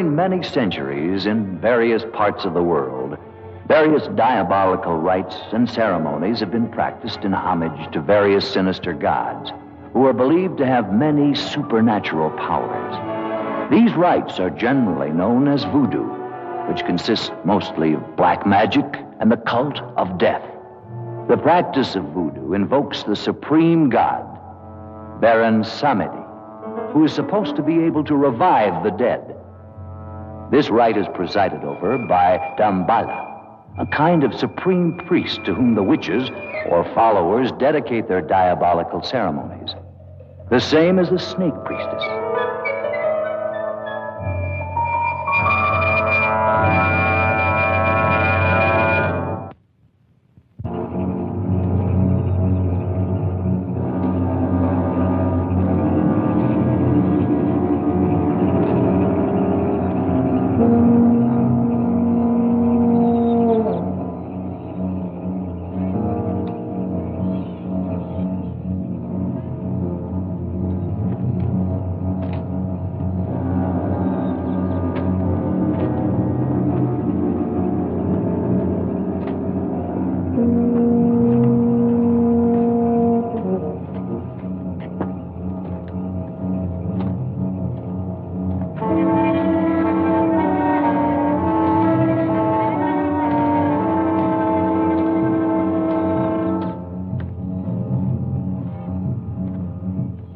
During many centuries in various parts of the world, various diabolical rites and ceremonies have been practiced in homage to various sinister gods who are believed to have many supernatural powers. These rites are generally known as voodoo, which consists mostly of black magic and the cult of death. The practice of voodoo invokes the supreme god, Baron Samedi, who is supposed to be able to revive the dead. This rite is presided over by Damballah, a kind of supreme priest to whom the witches or followers dedicate their diabolical ceremonies. The same as the snake priestess.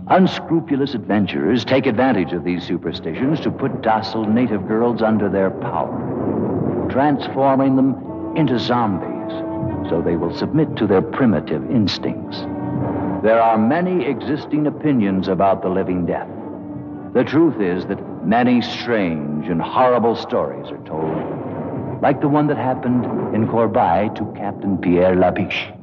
Unscrupulous adventurers take advantage of these superstitions to put docile native girls under their power, transforming them into zombies so they will submit to their primitive instincts. There are many existing opinions about the living death. The truth is that many strange and horrible stories are told, like the one that happened in Corbeil to Captain Pierre Labiche.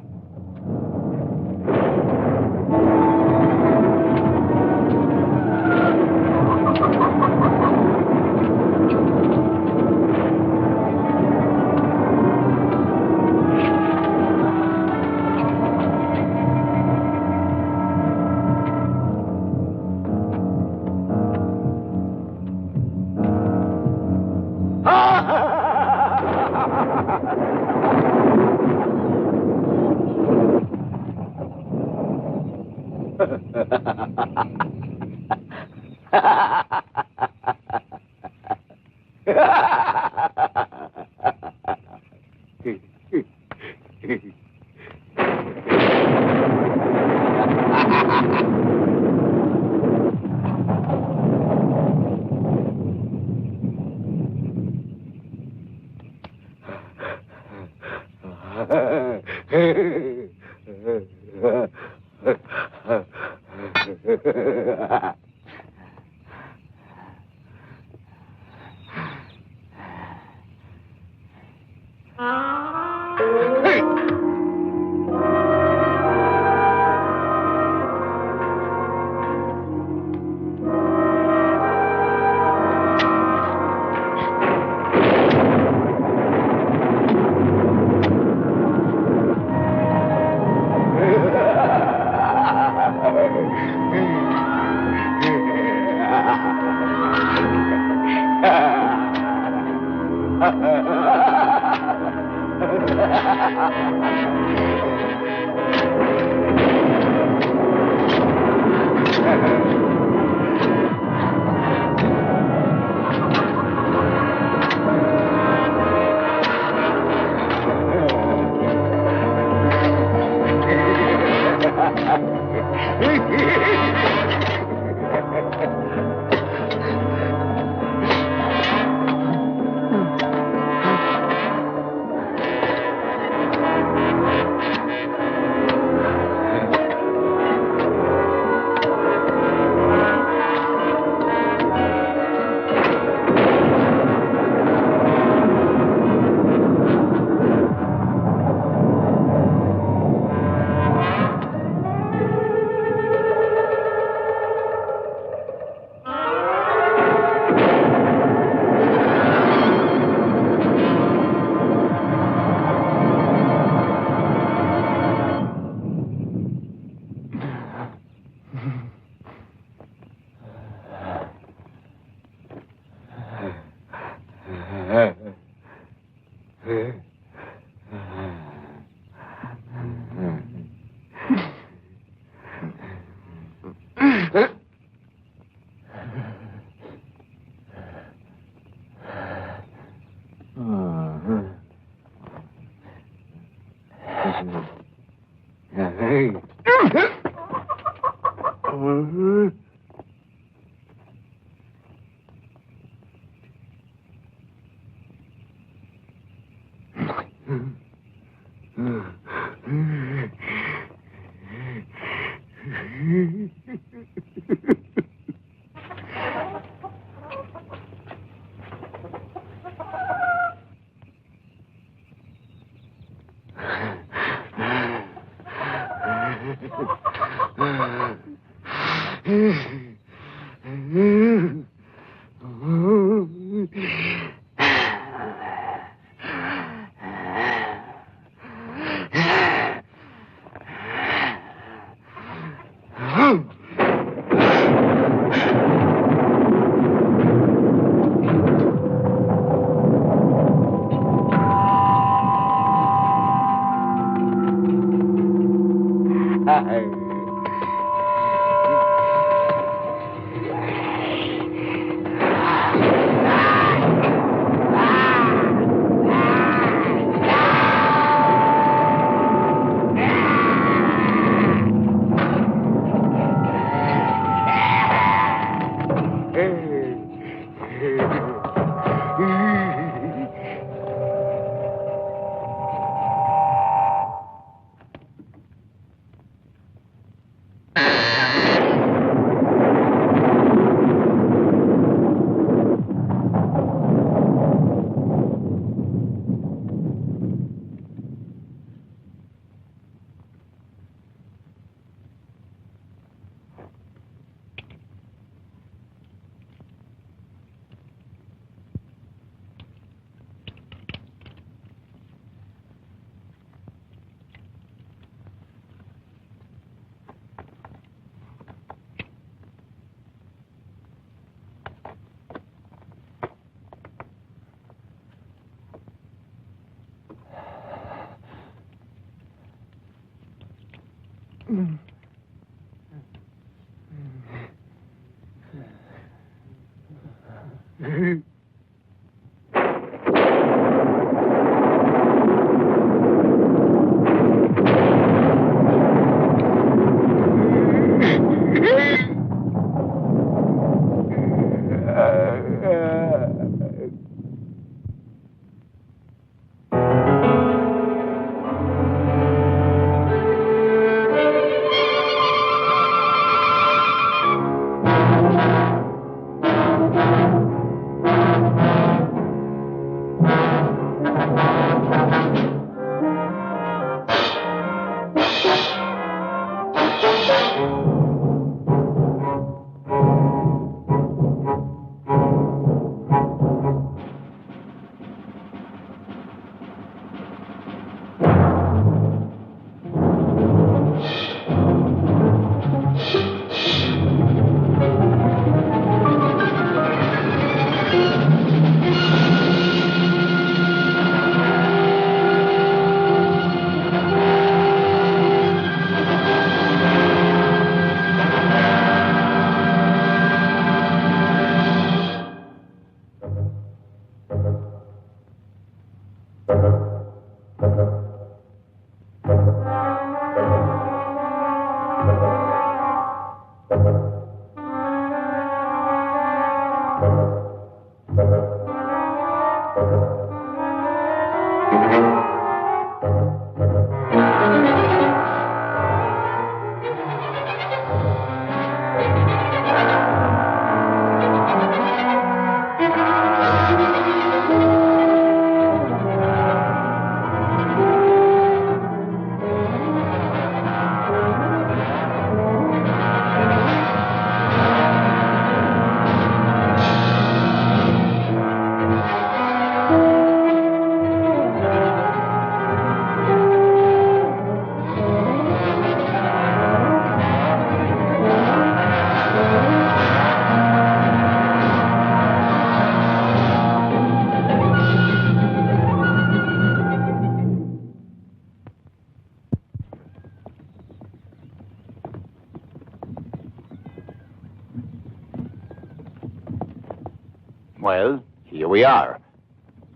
Well, here we are.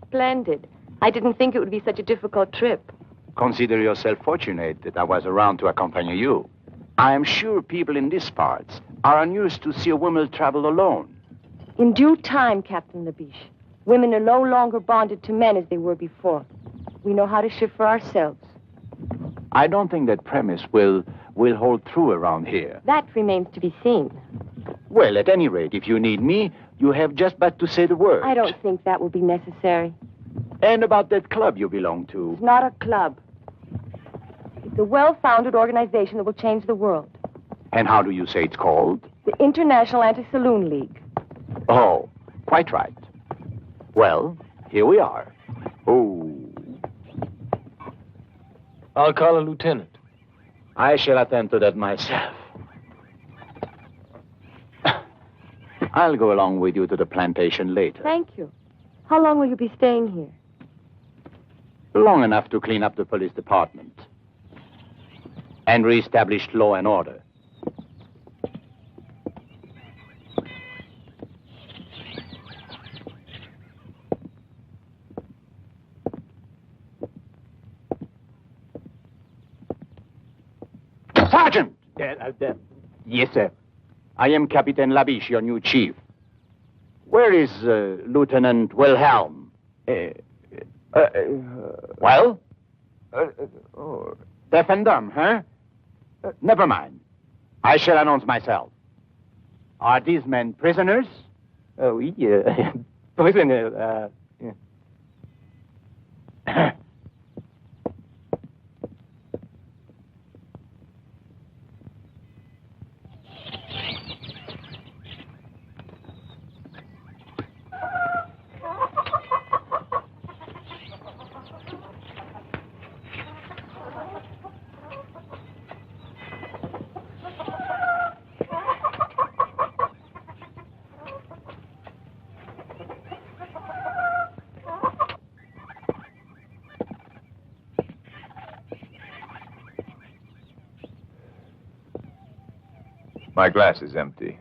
Splendid. I didn't think it would be such a difficult trip. Consider yourself fortunate that I was around to accompany you. I am sure people in these parts are unused to see a woman travel alone. In due time, Captain Labiche. Women are no longer bonded to men as they were before. We know how to shift for ourselves. I don't think that premise will hold true around here. That remains to be seen. Well, at any rate, if you need me, you have just but to say the word. I don't think that will be necessary. And about that club you belong to? It's not a club. It's a well-founded organization that will change the world. And how do you say it's called? The International Anti-Saloon League. Oh, quite right. Well, here we are. Oh. I'll call a lieutenant. I shall attend to that myself. I'll go along with you to the plantation later. Thank you. How long will you be staying here? Long enough to clean up the police department and reestablish law and order. Sergeant! Yes, sir. I am Captain Labiche, your new chief. Where is Lieutenant Wilhelm? Well? Deaf and dumb, huh? Never mind. I shall announce myself. Are these men prisoners? Oui, prisoner, My glass is empty.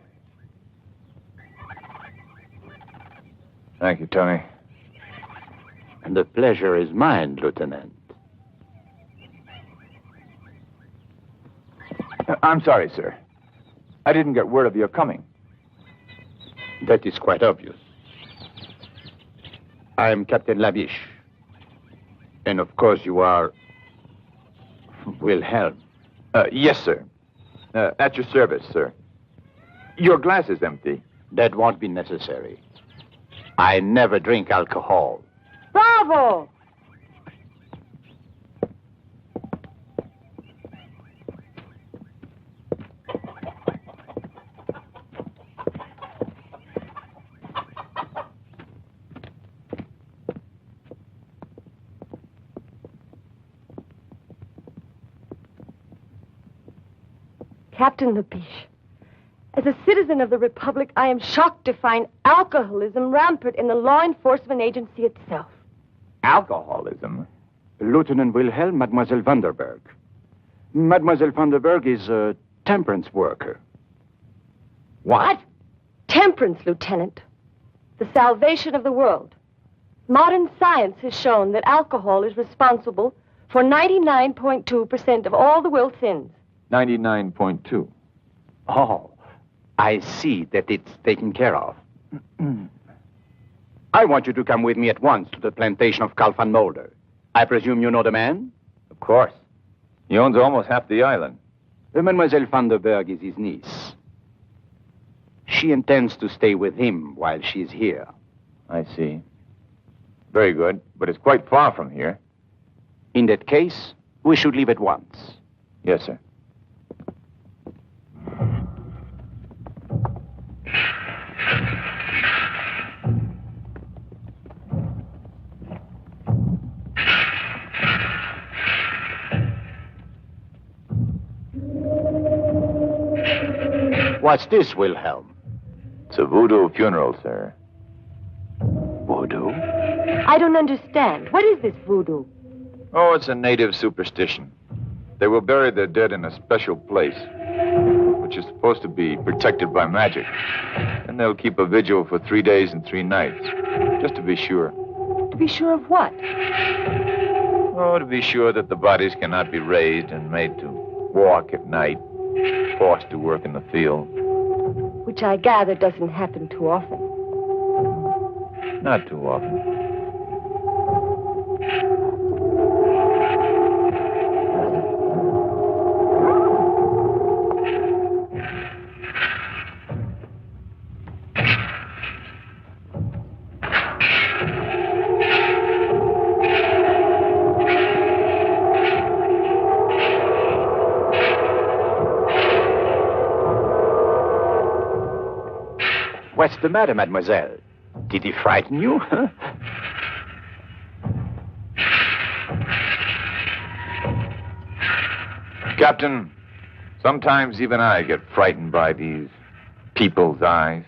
Thank you, Tony. And the pleasure is mine, Lieutenant. I'm sorry, sir. I didn't get word of your coming. That is quite obvious. I am Captain Labiche. And of course you are Wilhelm. Yes, sir. At your service, sir. Your glass is empty. That won't be necessary. I never drink alcohol. Bravo! Captain Labiche, as a citizen of the Republic, I am shocked to find alcoholism rampant in the law enforcement agency itself. Alcoholism? Lieutenant Wilhelm, Mademoiselle Vanderberg. Mademoiselle Vanderberg is a temperance worker. What? Temperance, Lieutenant. The salvation of the world. Modern science has shown that alcohol is responsible for 99.2% of all the world's sins. 99.2. Oh, I see that it's taken care of. I want you to come with me at once to the plantation of Karl van Mulder. I presume you know the man? Of course. He owns almost half the island. Mademoiselle Vanderberg is his niece. She intends to stay with him while she's here. I see. Very good, but it's quite far from here. In that case, we should leave at once. Yes, sir. What's this, Wilhelm? It's a voodoo funeral, sir. Voodoo? I don't understand. What is this voodoo? Oh, it's a native superstition. They will bury their dead in a special place, which is supposed to be protected by magic. And they'll keep a vigil for 3 days and 3 nights, just to be sure. To be sure of what? Oh, to be sure that the bodies cannot be raised and made to walk at night, forced to work in the field. Which I gather doesn't happen too often. Not too often. What's the matter, mademoiselle? Did he frighten you? Captain, sometimes even I get frightened by these people's eyes.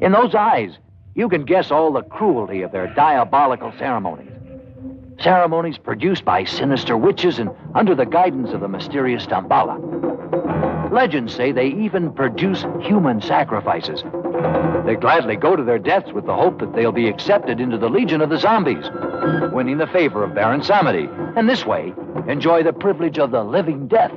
In those eyes, you can guess all the cruelty of their diabolical ceremonies. Ceremonies produced by sinister witches and under the guidance of the mysterious Damballah. Legends say they even produce human sacrifices. They gladly go to their deaths with the hope that they'll be accepted into the legion of the zombies, winning the favor of Baron Samedi, and this way enjoy the privilege of the living death.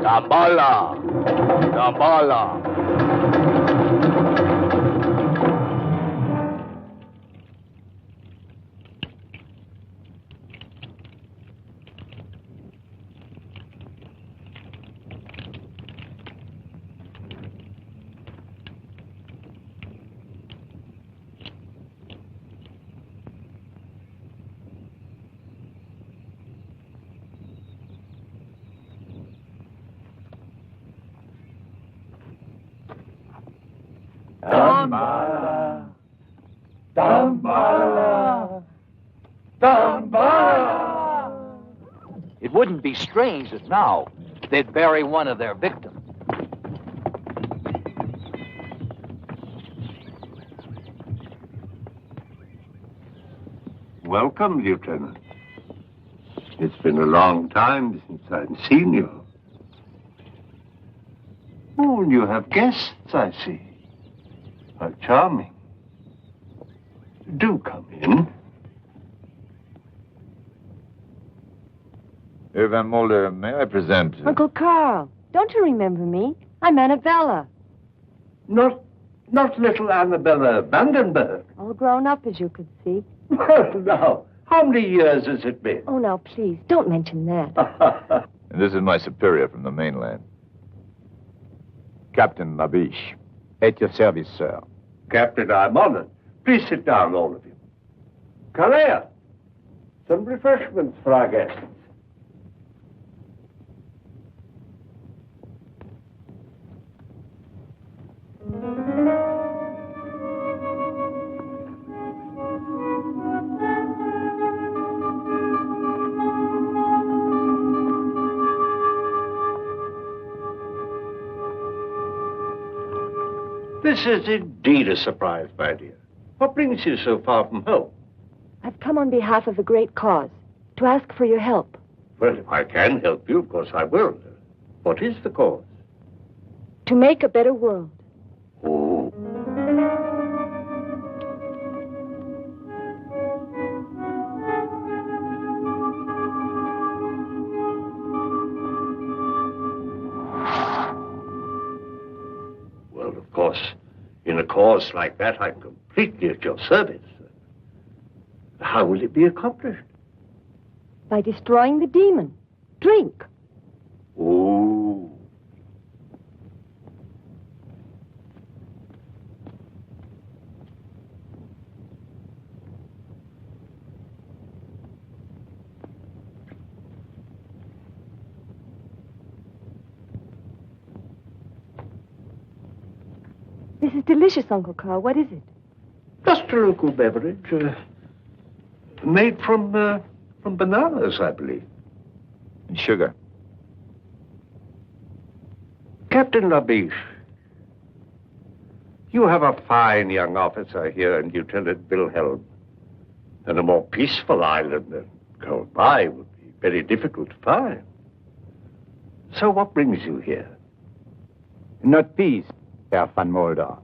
Damballah! Damballah! Damballah, Damballah, Damballah. It wouldn't be strange if now they'd bury one of their victims. Welcome, Lieutenant. It's been a long time since I've seen you. Oh, and you have guests, I see. How charming. Do come in. Herr Van Mulder, may I present... Uncle Carl, don't you remember me? I'm Annabella. Not little Annabella Vandenberg. All grown up, as you could see. Well, now, how many years has it been? Oh, now, please, don't mention that. And this is my superior from the mainland. Captain Labiche. At your service, sir. Captain, I'm honored. Please sit down, all of you. Kalea, some refreshments for our guests. This is indeed a surprise, my dear. What brings you so far from home? I've come on behalf of a great cause, to ask for your help. Well, if I can help you, of course I will. What is the cause? To make a better world. Oh. Well, of course, in a cause like that, I'm completely at your service. How will it be accomplished? By destroying the demon. Drink. Oh. This is delicious, Uncle Carl. What is it? Just a local beverage, made from bananas, I believe. And sugar. Captain Labiche, you have a fine young officer here in Lieutenant Wilhelm, and a more peaceful island than Kolbai would be very difficult to find. So what brings you here? Not peace, Herr Van Mulder.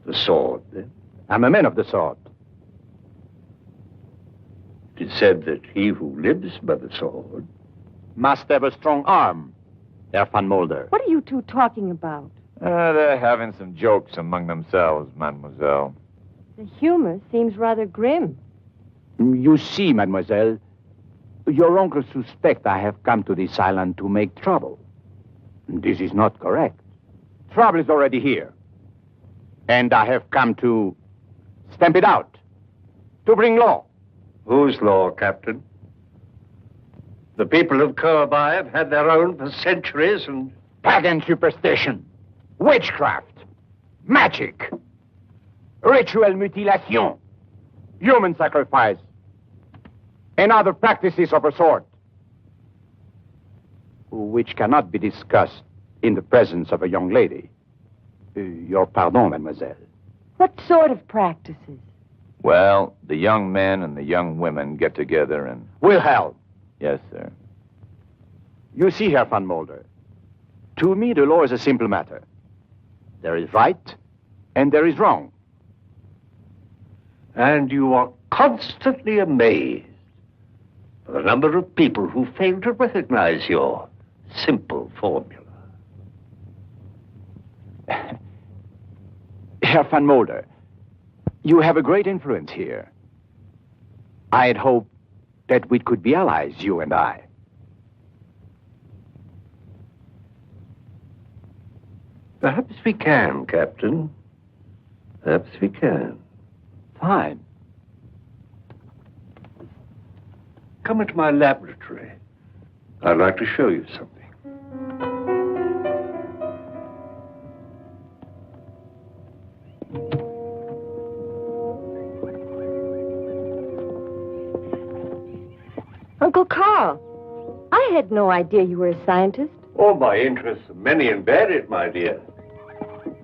The sword, then? I'm a man of the sword. It is said that he who lives by the sword Must have a strong arm, Herr Van Mulder. What are you two talking about? They're having some jokes among themselves, mademoiselle. The humor seems rather grim. You see, mademoiselle, your uncle suspects I have come to this island to make trouble. This is not correct. Trouble is already here. And I have come to stamp it out, to bring law. Whose law, Captain? The people of Kolbai have had their own for centuries, and Pagan superstition, witchcraft, magic, ritual mutilation, human sacrifice, and other practices of a sort. which cannot be discussed in the presence of a young lady. Your pardon, mademoiselle. What sort of practices? Well, the young men and the young women get together and... Wilhelm, Yes, sir. you see, Herr van Mulder, to me the law is a simple matter. There is right and there is wrong. And you are constantly amazed by the number of people who fail to recognize your simple formula. Herr van Mulder, you have a great influence here. I had hoped that we could be allies, you and I. Perhaps we can, Captain. Perhaps we can. Fine. Come into my laboratory. I'd like to show you something. Uncle Carl, I had no idea you were a scientist. Oh, my interests are many and varied, my dear.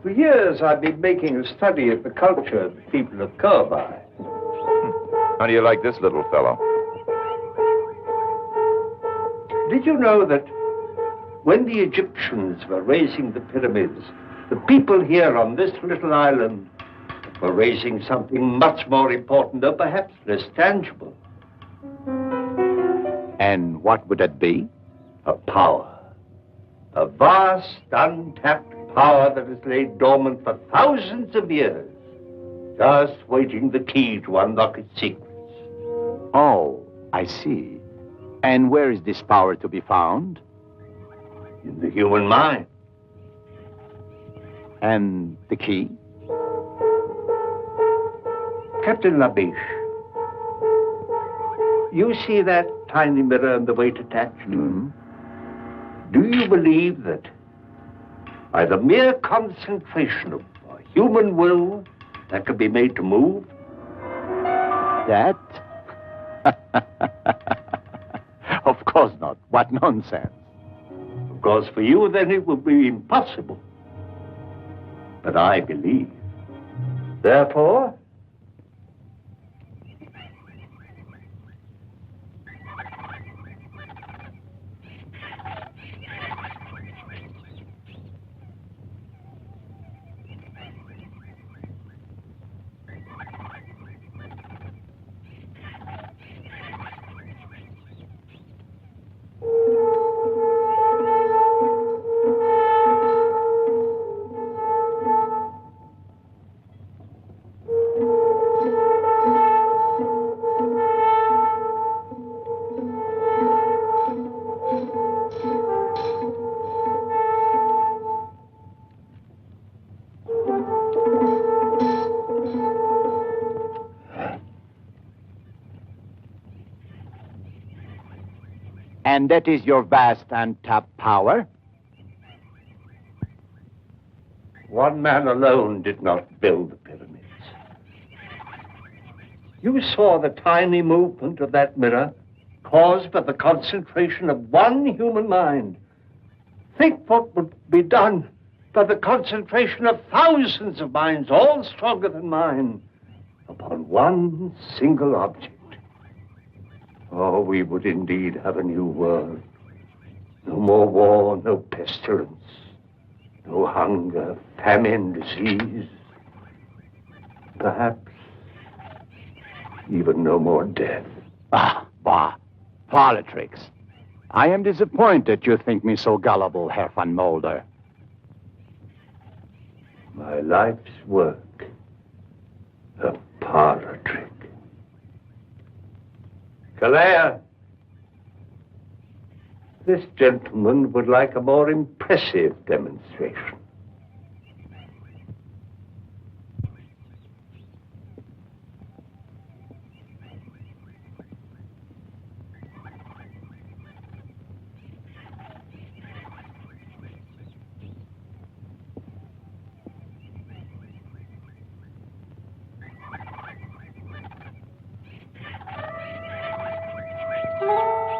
For years, I've been making a study of the culture of the people of Kirby. How do you like this little fellow? Did you know that when the Egyptians were raising the pyramids, the people here on this little island were raising something much more important, though perhaps less tangible? And what would that be? A power. A vast, untapped power that has laid dormant for thousands of years, just waiting the key to unlock its secrets. Oh, I see. And where is this power to be found? In the human mind. And the key? Captain Labiche, you see that tiny mirror and the weight attached to it? Do you believe that by the mere concentration of a human will that can be made to move? That? Of course not. What nonsense. Of course, for you, then it would be impossible. But I believe. Therefore, And that is your vast untapped power? one man alone did not build the pyramids. You saw the tiny movement of that mirror caused by the concentration of one human mind. Think what would be done by the concentration of thousands of minds, all stronger than mine, upon one single object. Oh, we would indeed have a new world. No more war, no pestilence, no hunger, famine, disease. Perhaps even no more death. Ah, bah. Politics. I am disappointed you think me so gullible, Herr van Mulder. My life's work, a parlor trick. Calais, this gentleman would like a more impressive demonstration.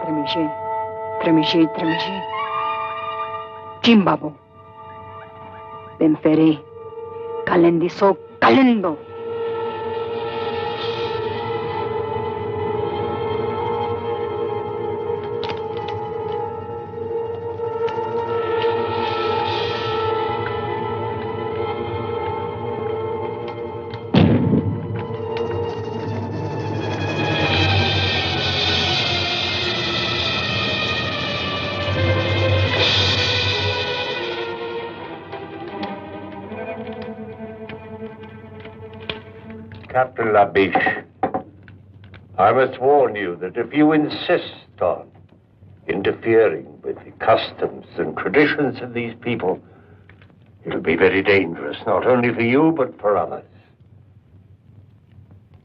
Trémégé, trémégé, trémégé. Chimbabo. Benfere. Kalendiso kalendo. Captain Labiche, I must warn you that if you insist on interfering with the customs and traditions of these people, it'll be very dangerous, not only for you, but for others.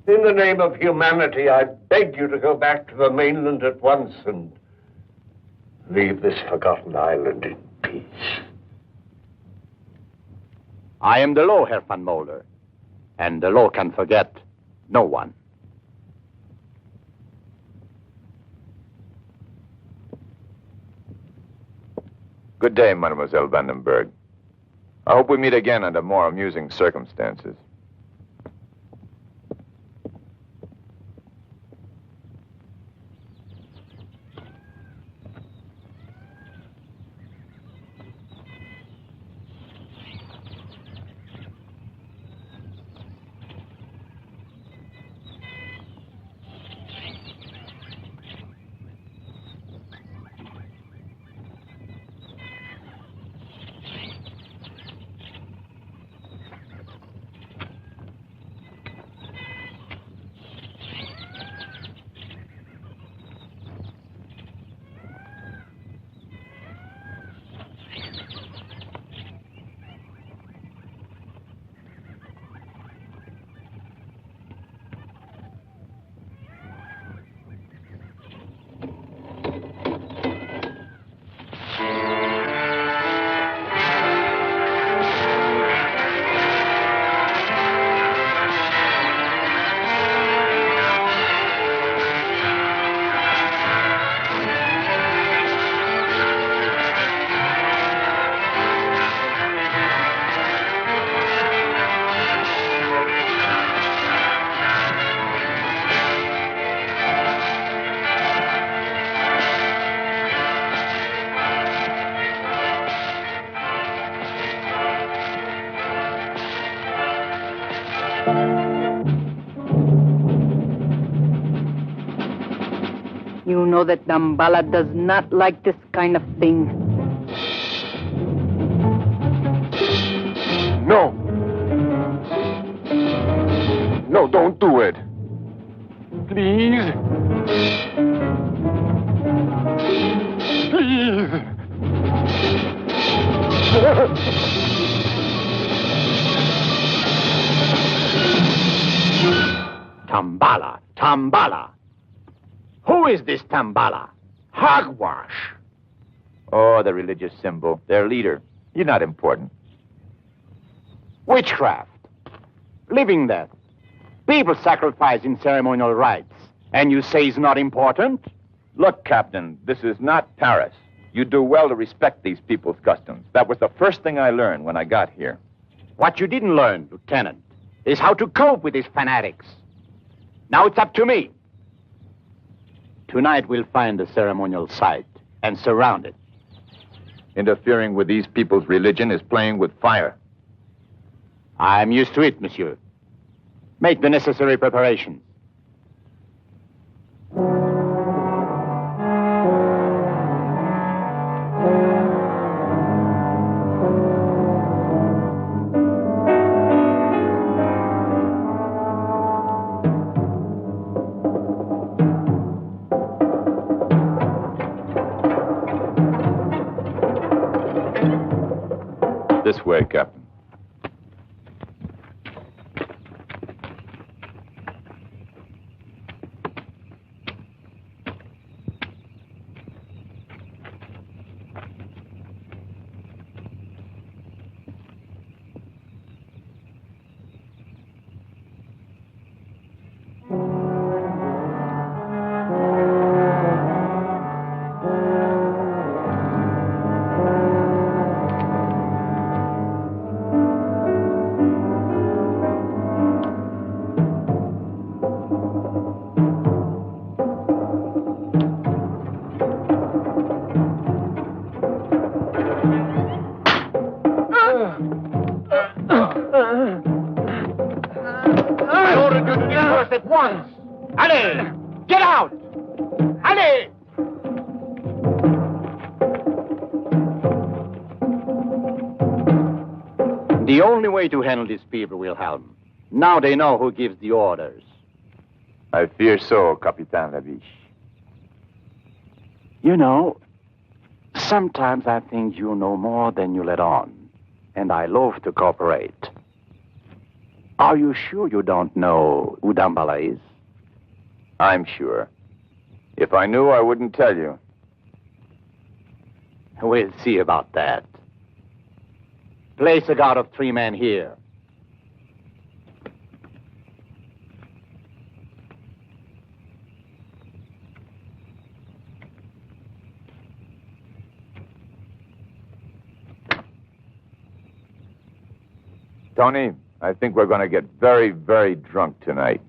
In the name of humanity, I beg you to go back to the mainland at once and leave this forgotten island in peace. I am the law, Herr van Mulder. And the law can forget no one. Good day, Mademoiselle Vandenberg. I hope we meet again under more amusing circumstances. You know that Damballah does not like this kind of thing. No! No, don't do it. Please. Please. Damballah. Who is this Damballah? Hogwash. Oh, the religious symbol. Their leader. You're not important. Witchcraft. Living death. People sacrifice in ceremonial rites. And you say it's not important? Look, Captain, this is not Paris. You do well to respect these people's customs. That was the first thing I learned when I got here. What you didn't learn, Lieutenant, is how to cope with these fanatics. Now it's up to me. Tonight we'll find the ceremonial site and surround it. Interfering with these people's religion is playing with fire. I'm used to it, monsieur. Make the necessary preparations. This way, Captain. out at once! Allez! Get out! Allez! The only way to handle these people, Wilhelm. Now they know who gives the orders. I fear so, Capitan Labiche. You know, sometimes I think you know more than you let on. And I love to cooperate. Are you sure you don't know who Damballah is? I'm sure. If I knew, I wouldn't tell you. We'll see about that. Place a guard of 3 men here. Tony, I think we're going to get very, very drunk tonight.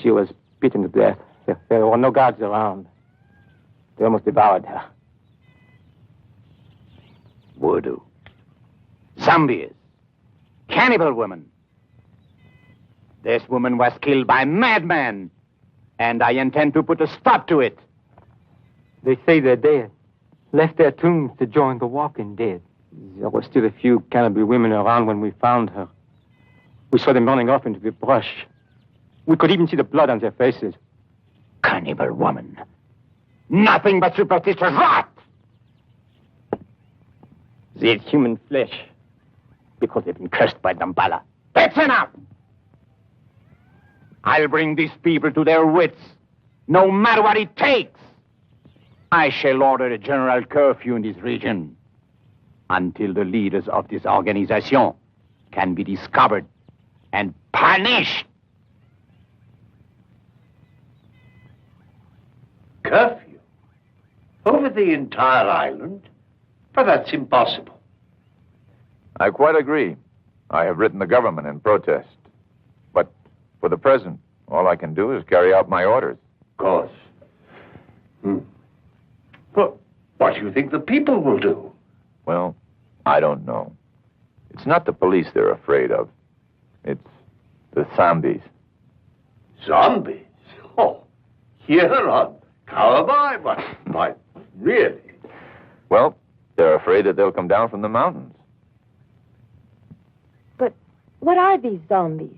She was beaten to death. There were no guards around. They almost devoured her. Voodoo. Zombies. Cannibal women. This woman was killed by madmen. And I intend to put a stop to it. They say they're dead. Left their tombs to join the walking dead. There were still a few cannibal women around when we found her. We saw them running off into the brush. We could even see the blood on their faces. Cannibal woman. Nothing but superstitious rot! They ate human flesh because they've been cursed by Damballah. That's enough! I'll bring these people to their wits, no matter what it takes. I shall order a general curfew in this region until the leaders of this organization can be discovered and punished. Curfew? Over the entire island? But that's impossible. I quite agree. I have written the government in protest. But for the present, all I can do is carry out my orders. Of course. But what do you think the people will do? Well, I don't know. It's not the police they're afraid of. It's the zombies. Zombies? Oh, here on Cowabye, but really? Well, they're afraid that they'll come down from the mountains. But what are these zombies?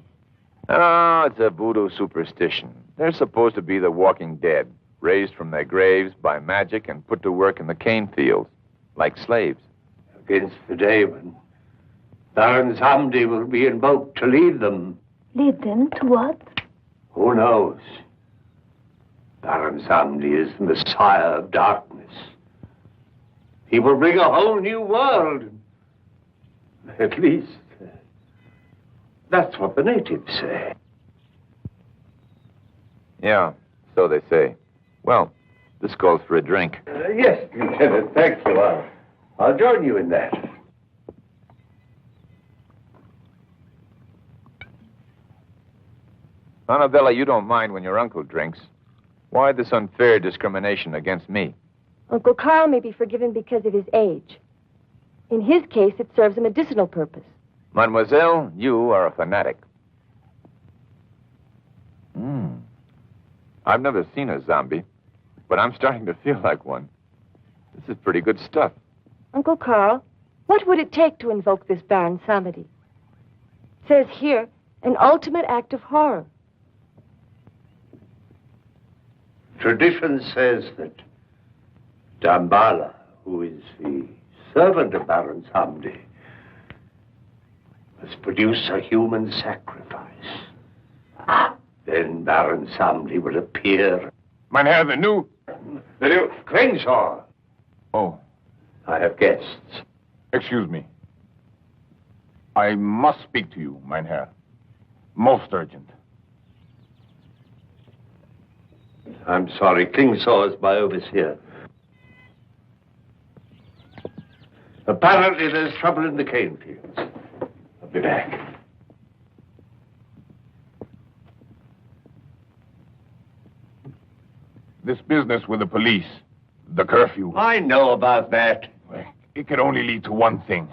Oh, it's a voodoo superstition. They're supposed to be the walking dead, raised from their graves by magic and put to work in the cane fields, like slaves. Against the day when Baron Samedi will be invoked to lead them. Lead them to what? Who knows? Baron Samedi is the Messiah of darkness. He will bring a whole new world. At least, that's what the natives say. Yeah, so they say. Well, this calls for a drink. Yes, Lieutenant, thanks a lot. I'll join you in that. Annabella, you don't mind when your uncle drinks. Why this unfair discrimination against me? Uncle Carl may be forgiven because of his age. In his case, it serves a medicinal purpose. Mademoiselle, you are a fanatic. I've never seen a zombie, but I'm starting to feel like one. This is pretty good stuff. Uncle Carl, what would it take to invoke this Baron Samedi? It says here, an ultimate act of horror. Tradition says that Damballah, who is the servant of Baron Samedi, must produce a human sacrifice. Then Baron Samedi will appear. Mein Herr, the new... The new Crenshaw. Oh, I have guests. excuse me. I must speak to you, mein Herr. Most urgent. I'm sorry, Klingsaw is my overseer. Apparently there's trouble in the cane fields. I'll be back. This business with the police, the curfew, I know about that. it could only lead to one thing.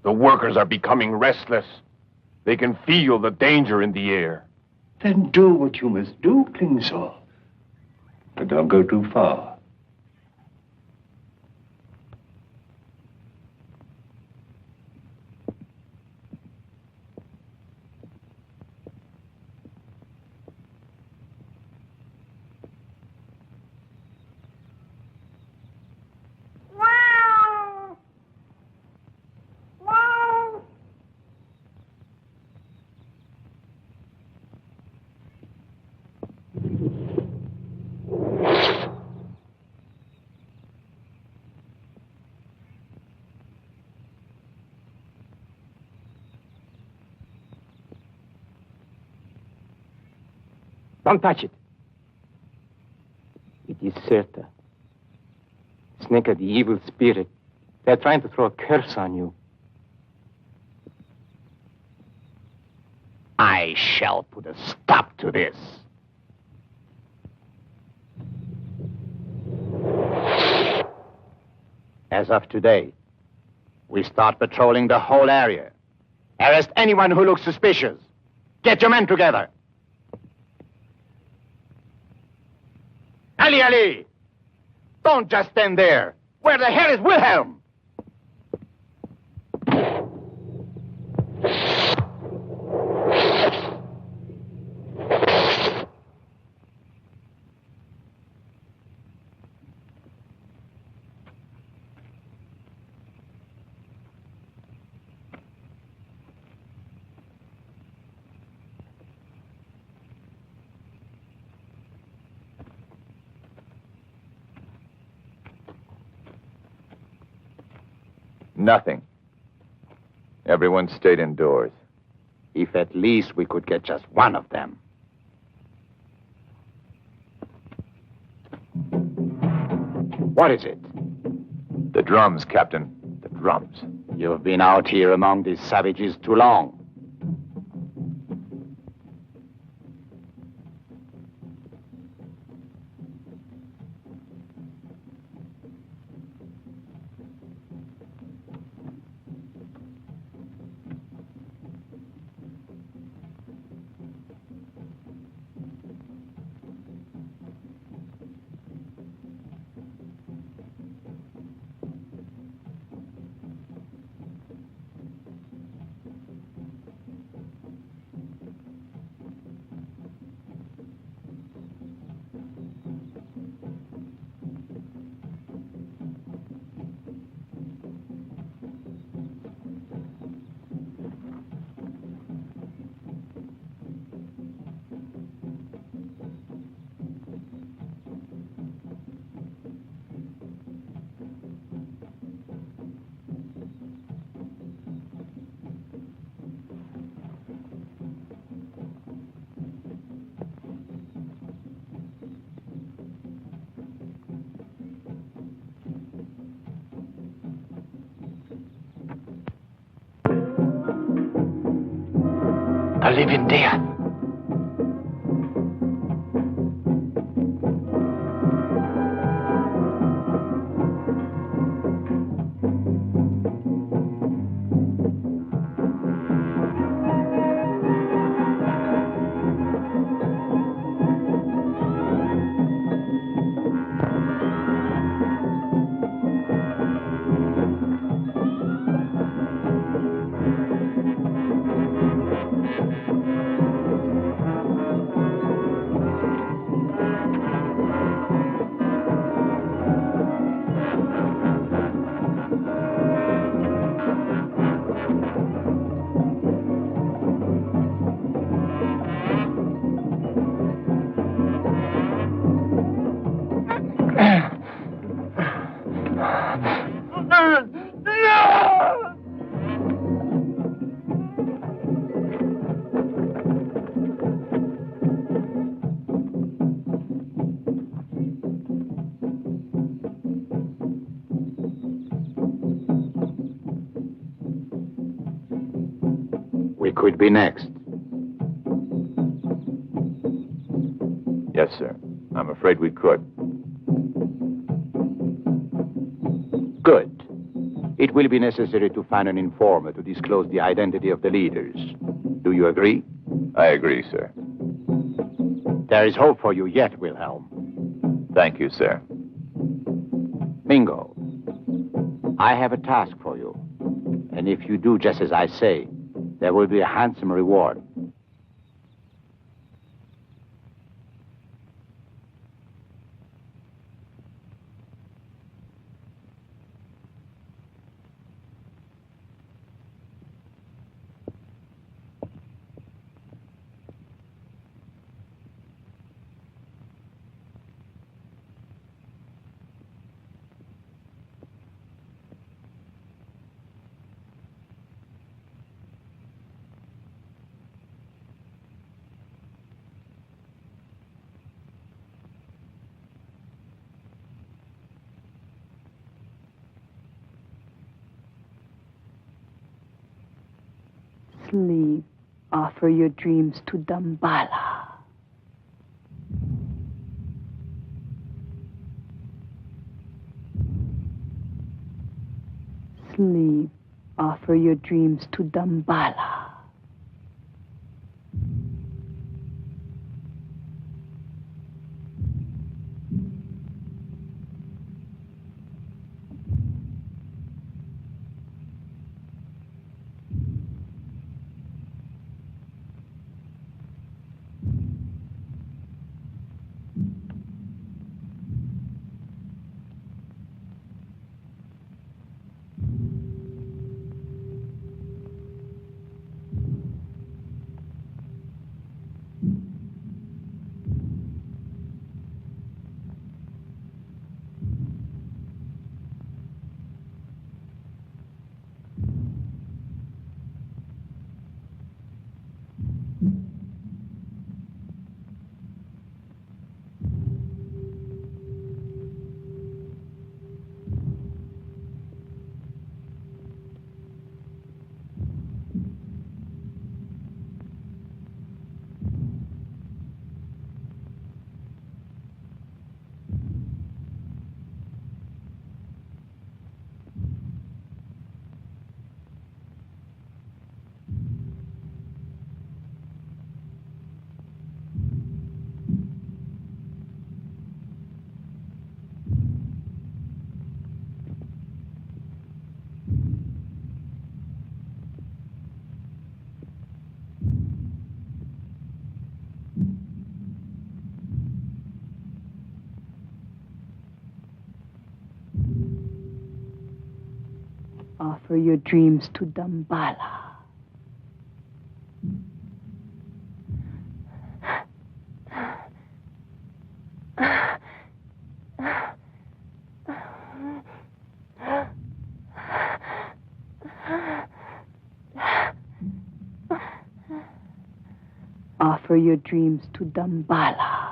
The workers are becoming restless. They can feel the danger in the air. Then do what you must do, Klingsaw. But don't go too far. Don't touch it. It is Serta. Snake of the evil spirit. They're trying to throw a curse on you. I shall put a stop to this. As of today, we start patrolling the whole area. Arrest anyone who looks suspicious. Get your men together. Ali! Don't just stand there. Where the hell is Wilhelm? Nothing. Everyone stayed indoors. If at least we could get just one of them. What is it? The drums, Captain. The drums. You've been out here among these savages too long. A living death. We could be next. Yes, sir. I'm afraid we could. Good. It will be necessary to find an informer to disclose the identity of the leaders. Do you agree? I agree, sir. There is hope for you yet, Wilhelm. Thank you, sir. Mingo, I have a task for you. And if you do just as I say, there will be a handsome reward. Sleep. Offer your dreams to Damballah. Sleep. Offer your dreams to Damballah. Offer your dreams to Damballah. Offer your dreams to Damballah.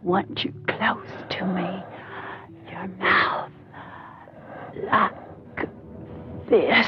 want you close to me. Your mouth. Like this.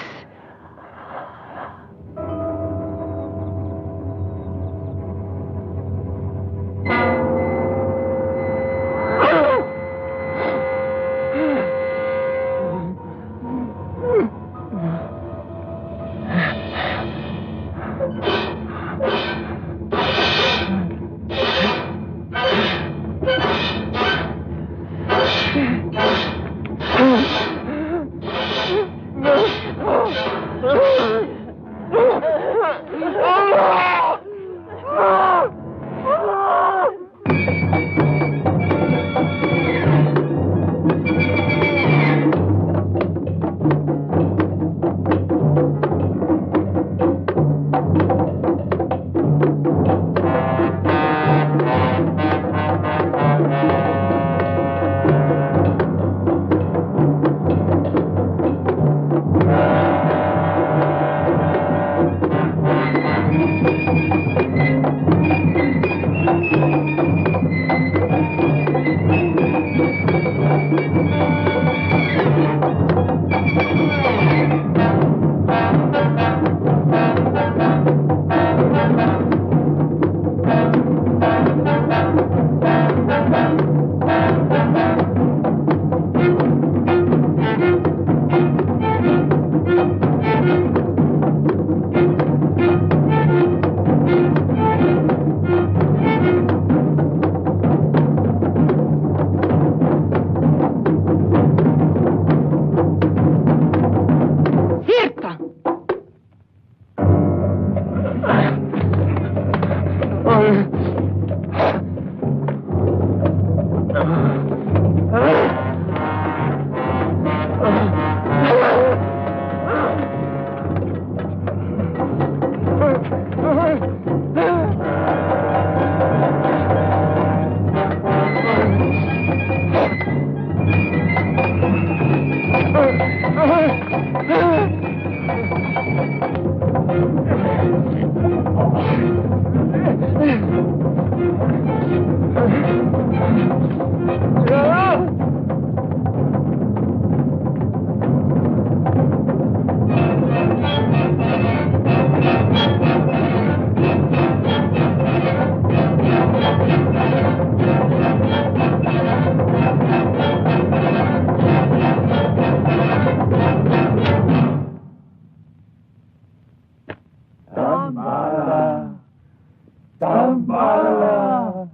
Damballah!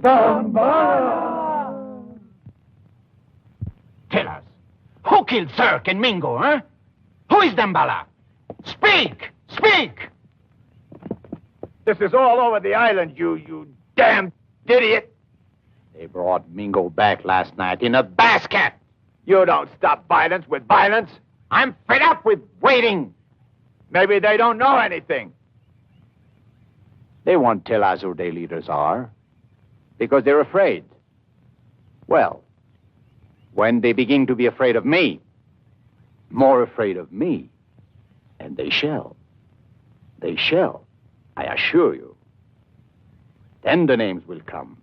Damballah! Tell us, who killed Cirque and Mingo, huh? Who is Damballah? Speak! Speak! This is all over the island, you damn idiot. They brought Mingo back last night in a basket. You don't stop violence with violence. I'm fed up with waiting. Maybe they don't know anything. They won't tell us who their leaders are because they're afraid. Well, when they begin to be afraid of me, more afraid of me, and they shall, I assure you, then the names will come.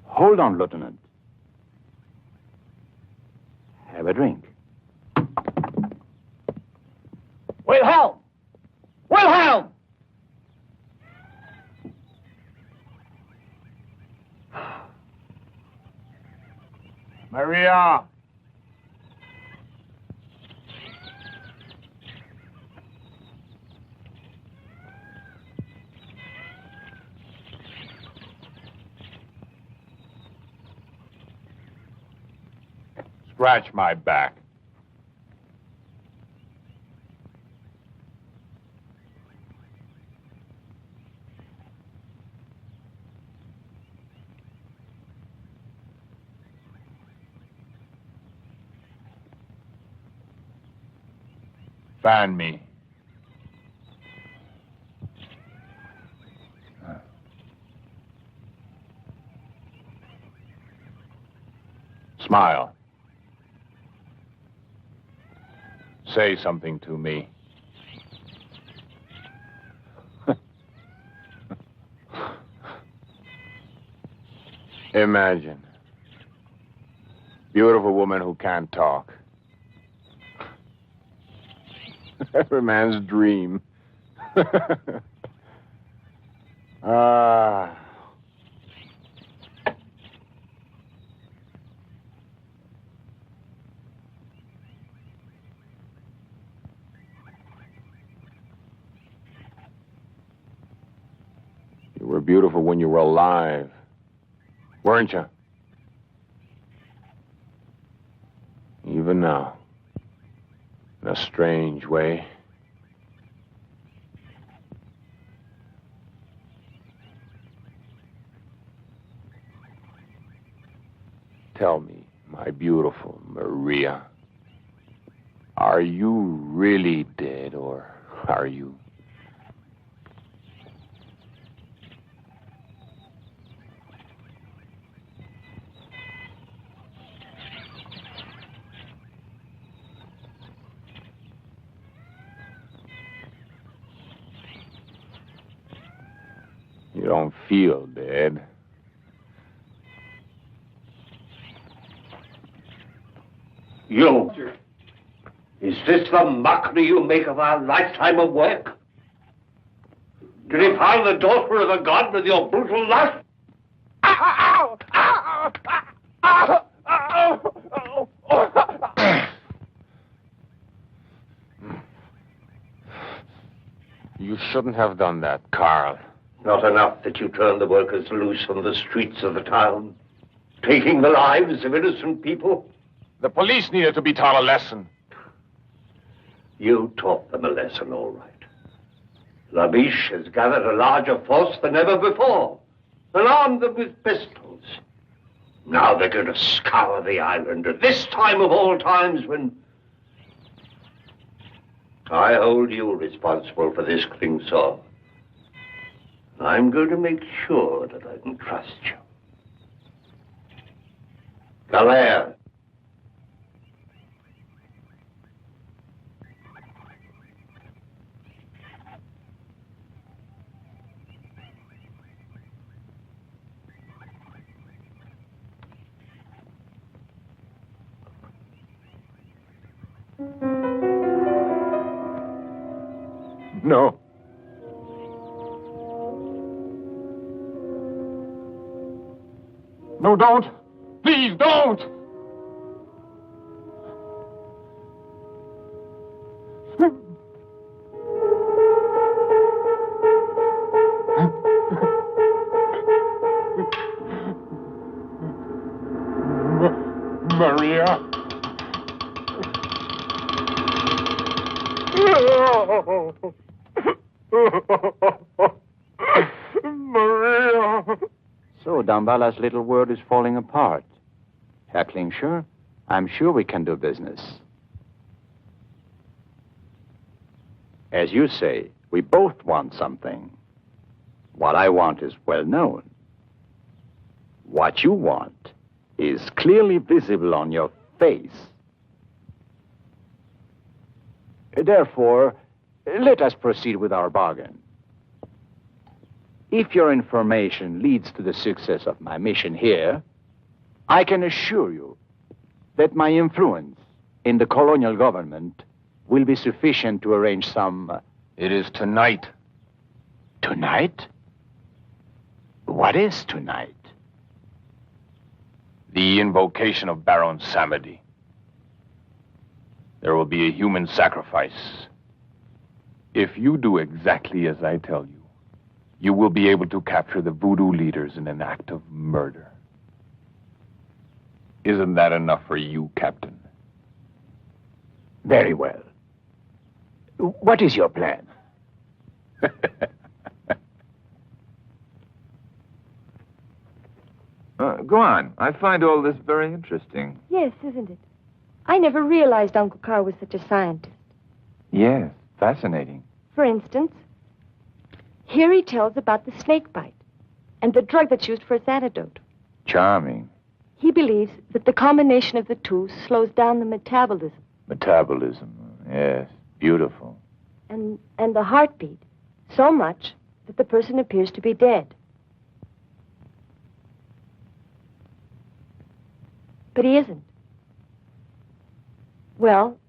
Hold on, Lieutenant. Have a drink. Wilhelm! Wilhelm! Maria! Scratch my back. Fan me. Smile. Say something to me. Imagine. Beautiful woman who can't talk. Every man's dream. Ah. You were beautiful when you were alive, weren't you? Even now, in a strange way. Tell me, my beautiful Maria, are you really dead, or are you? You don't feel dead. You! Is this the mockery you make of our lifetime of work? To defile the daughter of a god with your brutal lust? Ow! Ow! Ow! Ow! Ow! You shouldn't have done that, Carl. Not enough that you turned the workers loose on the streets of the town, taking the lives of innocent people? The police needed to be taught a lesson. You taught them a lesson, all right. Labiche has gathered a larger force than ever before and armed them with pistols. Now they're going to scour the island at this time of all times when I hold you responsible for this thing, sir. I'm going to make sure that I can trust you. Galère. No. No, don't. Please, don't. Maria. Maria. So Damballah's little world is falling apart. Herr Klingscher, I'm sure we can do business. As you say, we both want something. What I want is well known. What you want is clearly visible on your face. Therefore, let us proceed with our bargain. If your information leads to the success of my mission here, I can assure you that my influence in the colonial government will be sufficient to arrange some... It is tonight. Tonight? What is tonight? The invocation of Baron Samedi. There will be a human sacrifice. If you do exactly as I tell you, you will be able to capture the Voodoo leaders in an act of murder. Isn't that enough for you, Captain? Very well. What is your plan? Go on. I find all this very interesting. Yes, isn't it? I never realized Uncle Carl was such a scientist. Yes, fascinating. For instance, here he tells about the snake bite and the drug that's used for its antidote. Charming. He believes that the combination of the two slows down the metabolism. Metabolism, yes. Beautiful. And the heartbeat, so much that the person appears to be dead. But he isn't. Well,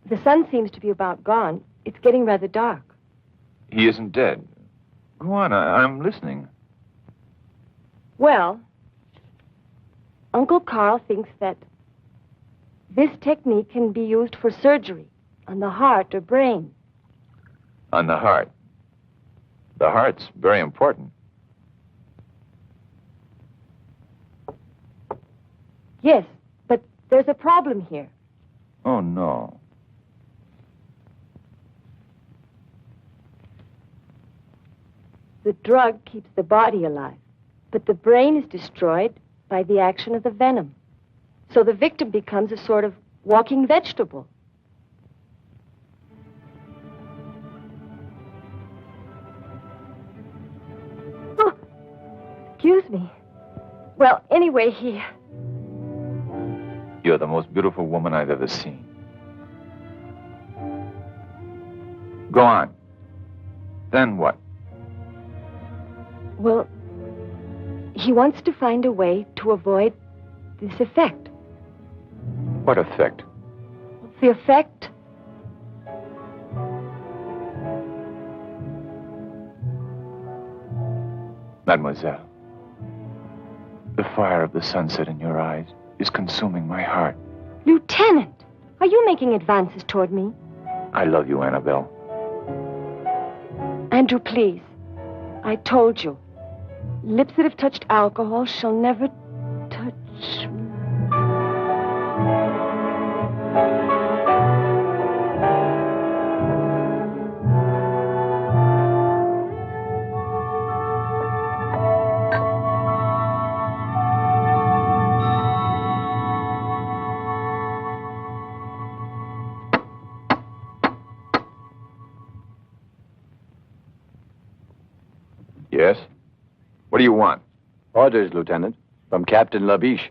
the sun seems to be about gone. It's getting rather dark. He isn't dead. Go on, I'm listening. Well, Uncle Carl thinks that this technique can be used for surgery on the heart or brain. On the heart. The heart's very important. Yes, but there's a problem here. Oh, no. The drug keeps the body alive, but the brain is destroyed by the action of the venom. So the victim becomes a sort of walking vegetable. Oh, excuse me. Well, anyway, You're the most beautiful woman I've ever seen. Go on. Then what? Well, he wants to find a way to avoid this effect. What effect? The effect? Mademoiselle, the fire of the sunset in your eyes is consuming my heart. Lieutenant, are you making advances toward me? I love you, Annabelle. Andrew, please. I told you. Lips that have touched alcohol shall never touch me. Yes? What do you want? Orders, Lieutenant, from Captain Labiche.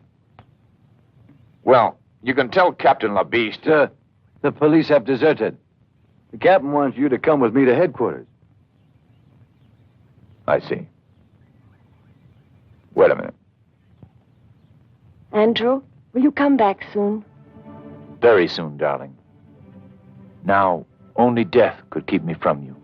Well, you can tell Captain Labiche to... Sir, the police have deserted. The captain wants you to come with me to headquarters. I see. Wait a minute. Andrew, will you come back soon? Very soon, darling. Now, only death could keep me from you.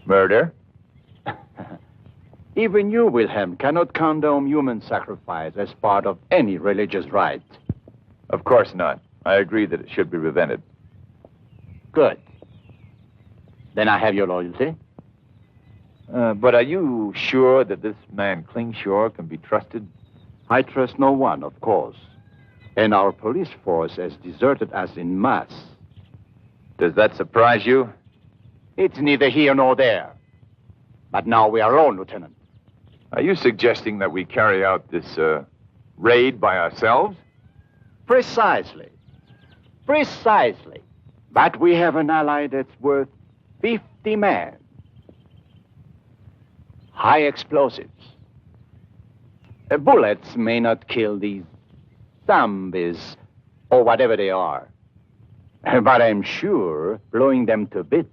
Murder? Even you, Wilhelm, cannot condone human sacrifice as part of any religious rite. Of course not. I agree that it should be prevented. Good. Then I have your loyalty. But are you sure that this man Klingshore can be trusted? I trust no one, of course. And our police force has deserted us en masse. Does that surprise you? It's neither here nor there. But now we are alone, Lieutenant. Are you suggesting that we carry out this, raid by ourselves? Precisely. Precisely. But we have an ally that's worth 50 men. High explosives. Bullets may not kill these zombies, or whatever they are. But I'm sure blowing them to bits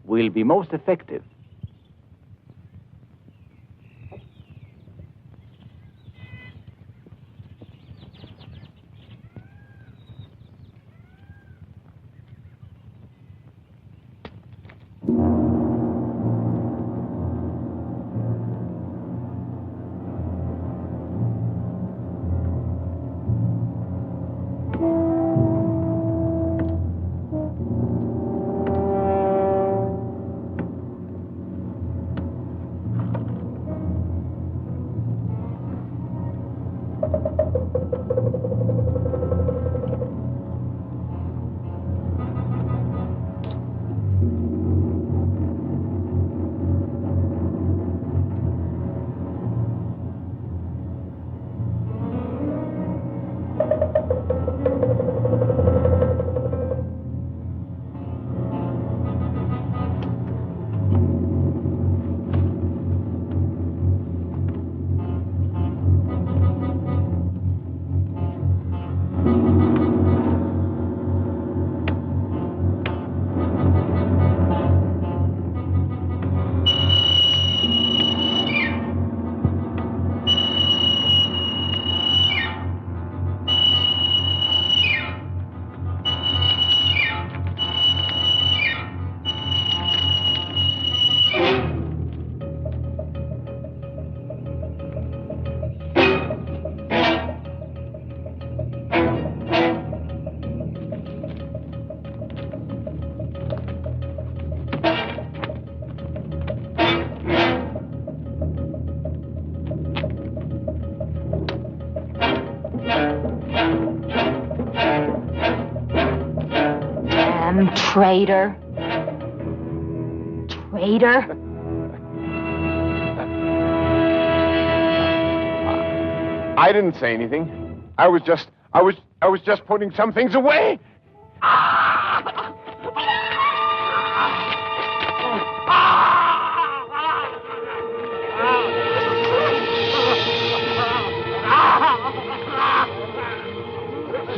will be most effective. Traitor. Traitor. I didn't say anything. I was just putting some things away.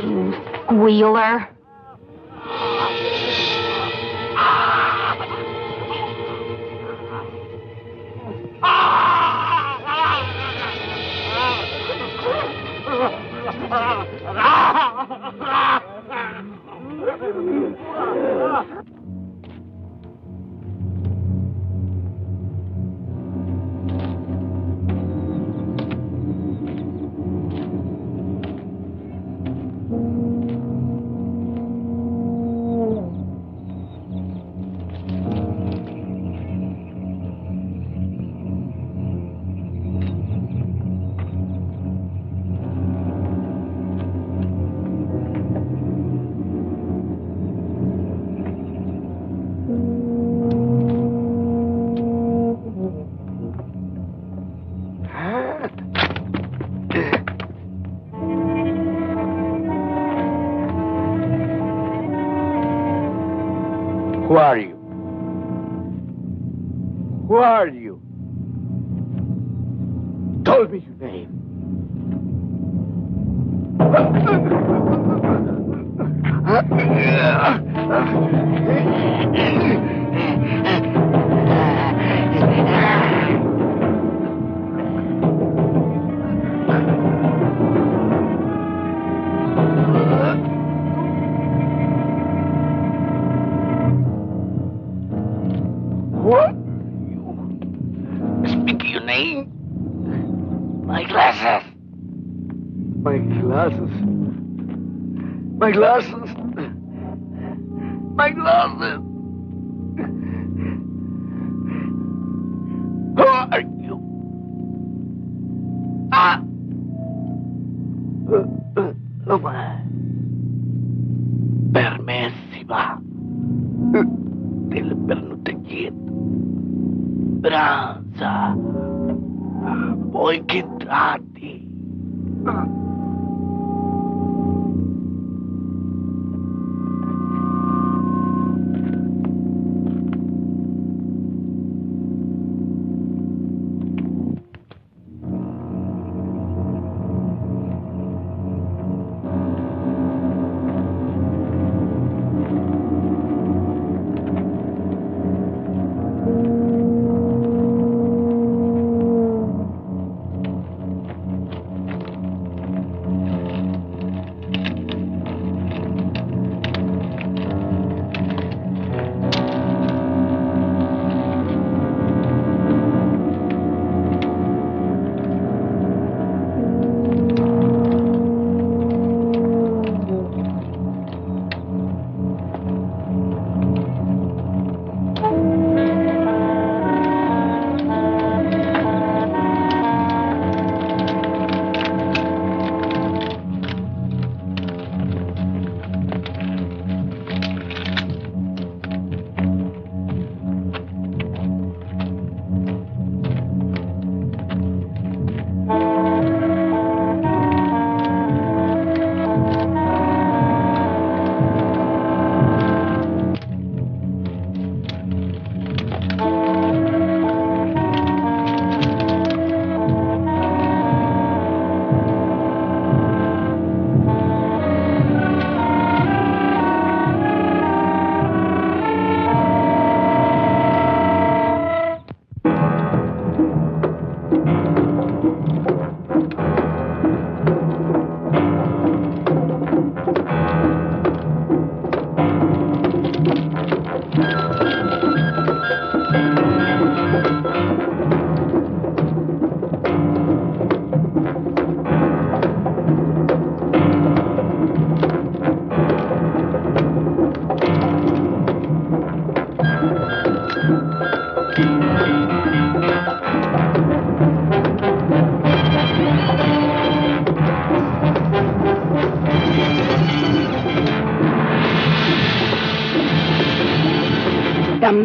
You squealer. Who are you? Who are you? Tell me your name. What? Speak your name. My glasses. My glasses. My glasses. My glasses. Who are you? Ah. Permessiva del pernutegit. Branza. Poi che tratti.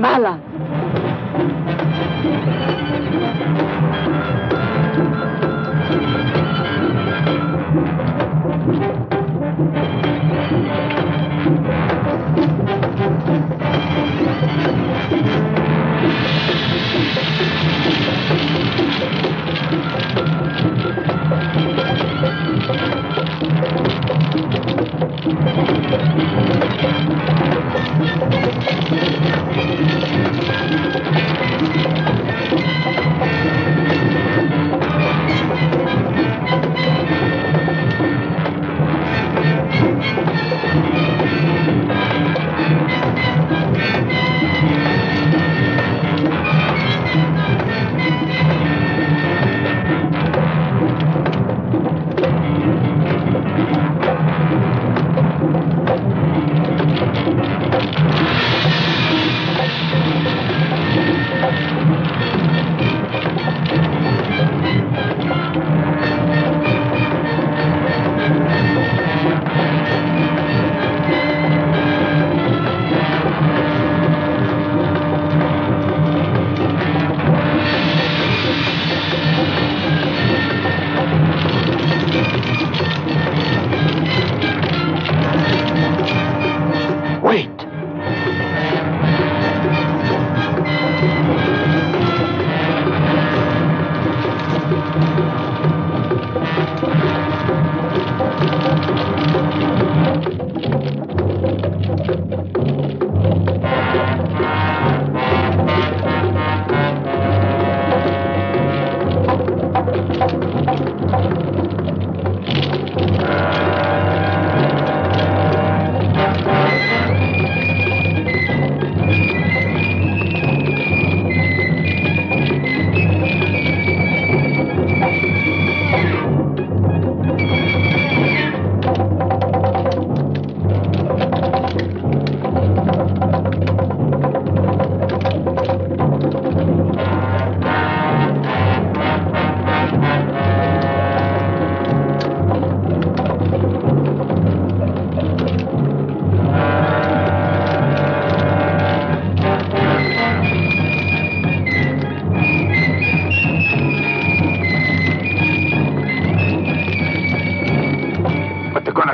Damballah.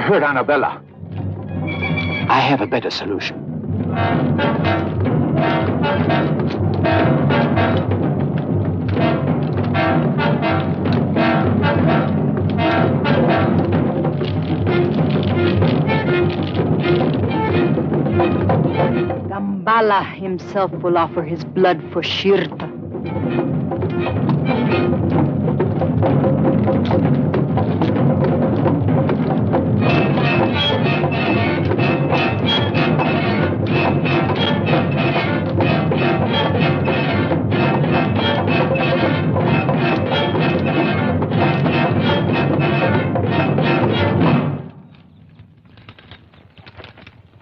Hurt Annabella. I have a better solution. Damballah himself will offer his blood for Shirta.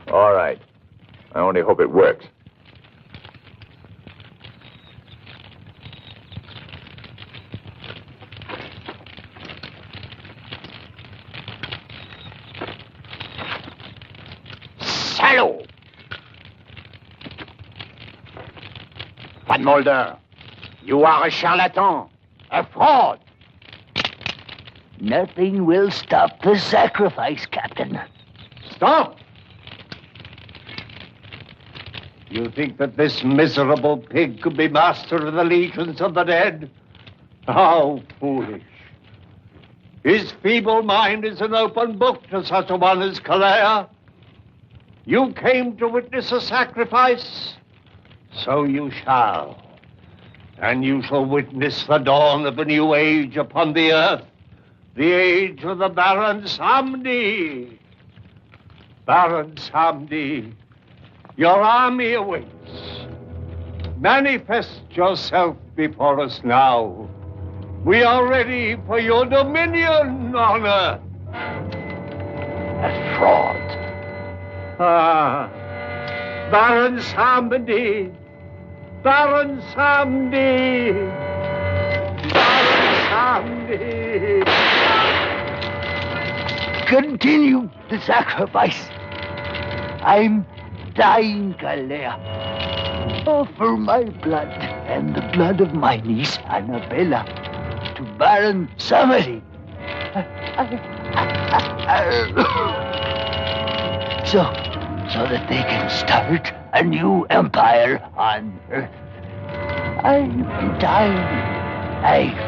All right. I only hope it works. Salaud! Van Mulder, you are a charlatan, a fraud. Nothing will stop the sacrifice, Captain. Stop! You think that this miserable pig could be master of the legions of the dead? How foolish. His feeble mind is an open book to such a one as Kalea. You came to witness a sacrifice, so you shall. And you shall witness the dawn of a new age upon the earth, the age of the Baron Samedi. Baron Samedi, your army awaits. Manifest yourself before us now. We are ready for your dominion on earth. A fraud. Ah, Baron Samedi. Baron Samedi. Baron Samedi. Continue the sacrifice. I'm dying, Kalea. offer my blood and the blood of my niece Annabella to Baron Samedi. So that they can start a new empire on Earth. I'm dying. I